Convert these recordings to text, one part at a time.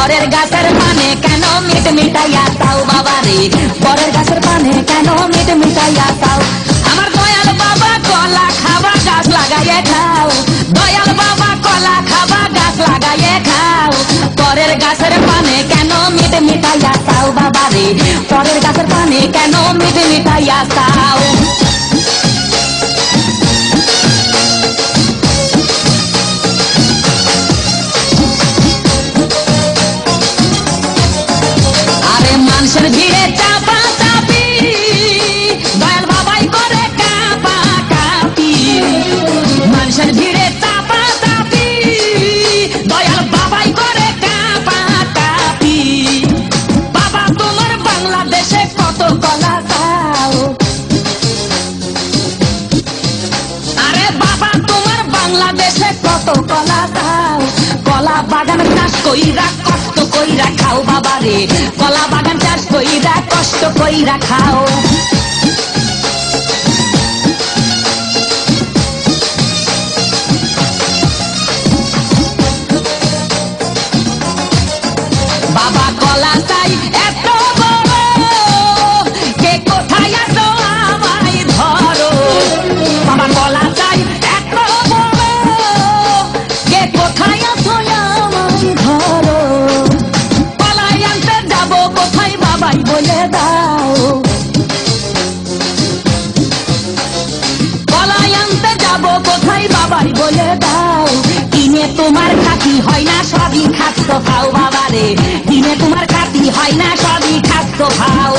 পরের গাছের পানে কেন মিট মিটাইয়া চাও বাবা রে, পরের গাছের পানে কেন মিট মিটাইয়া চাও। আমার দয়াল বাবা কলা খাবা গাছ লাগাইয়ে খাও, দয়াল বাবা কলা খাবা গাছ লাগাইয়ে খাও। পরের গাছের পানে কেন মিট মিটাইয়া চাও বাবা রে, পরের গাছের পানে কেন মিট মিটাইয়া চাও। আরে মানুষের ভিড়ে চাপা চাপি, দয়াল বাবাই করে কাপা কাপি। মানুষের ভিড়ে চাপা চাপি, দয়াল বাবাই করে কাপা কাপি। বাবা তোমার বাংলাদেশে কত কলা চাও, আরে বাবা তোমার বাংলাদেশে কত কলা চাও। কলা বাগান চাষ কইরা কষ্ট কইরা খাও বাবা রে, কলা বাগান চাষ কইরা কষ্ট কইরা খাও। বাবা কলা চাই এত বড়, কে কোথায় আছো আমায় ধরো। বাবা কলা চাই এত বড়, কে কোথায় আছো আমায় ধরো। কলাই আনতে যাবো কোথায় বাবাই বলে দাও, কলাই আনতে যাবো কোথায় বাবাই বলে দাও। দিনে তোমার খাতি হয় না সবই খাচ্ছ খাও বাবা রে, দিনে তোমার খাতি হয় না সবই খাচ্ছ খাও।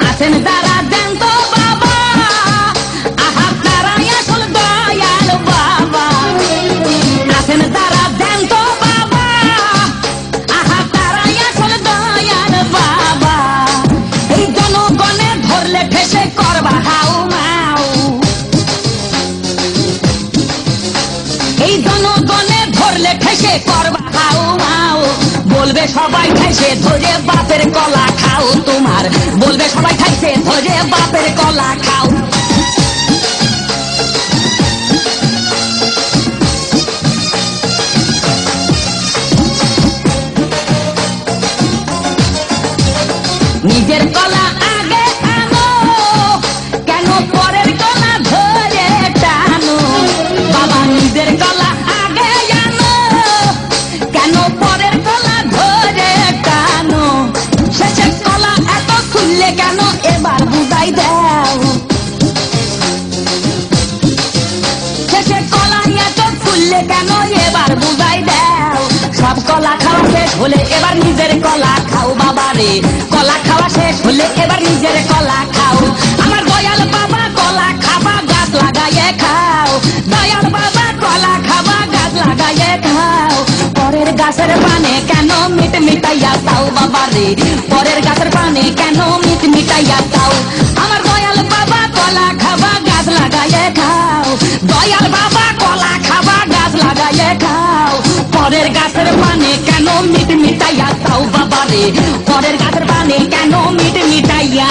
আছেন যারা দেন তো বাবা, আহা তারাই আসল দয়াল বাবা। আছেন যারা দেন তো বাবা, আহা তারাই আসল দয়াল বাবা। এই জনগণে ধরলে ফেসে করবা হাউ মাউ, এই জনগণে ধরলে ফেসে করবা হাউ মাউ। বলবে সবাই খাইছে ধরে বাপের কলা খাও তোমার, বলবে সবাই খাইছে ধরে বাপের কলা খাও। নিজের কলা আগে আনো, কেন পরের কলা ধরে টানো। বাবা নিজের কলা আগে আনো, কেন পরের কলা ধরে টানো। শেষের কলা এত খুললে কেন এবার বুঝাই দাও, শেষের কলা এত খুললে কেন এবার বুঝাই দাও। সব কলা খাওয়া শেষ হলে এবার নিজের কলা খাও বাবা রে, কলা খাওয়া শেষ হলে এবার নিজের কলা খাও। আমার দয়াল বাবা কলা খাবা গাছ লাগাইয়ে খাও, দয়াল বাবা কলা খাবা গাছ লাগাইয়ে খাও। পরের গাছের পানে কেন মিট মিটাইয়া চাও বাবা রে, পরের গাছের পানে কেন মিট মিটাইয়া চাও। আমার দয়াল বাবা কলা খাবা গাছ লাগাইয়ে খাও, দয়াল বাবা কলা খাবা গাছ লাগাইয়ে খাও। পরের গাছের পানে কেন মিট মিটাইয়া চাও বাবা রে, পরের গাছের পানে কেন মিট মিটাইয়া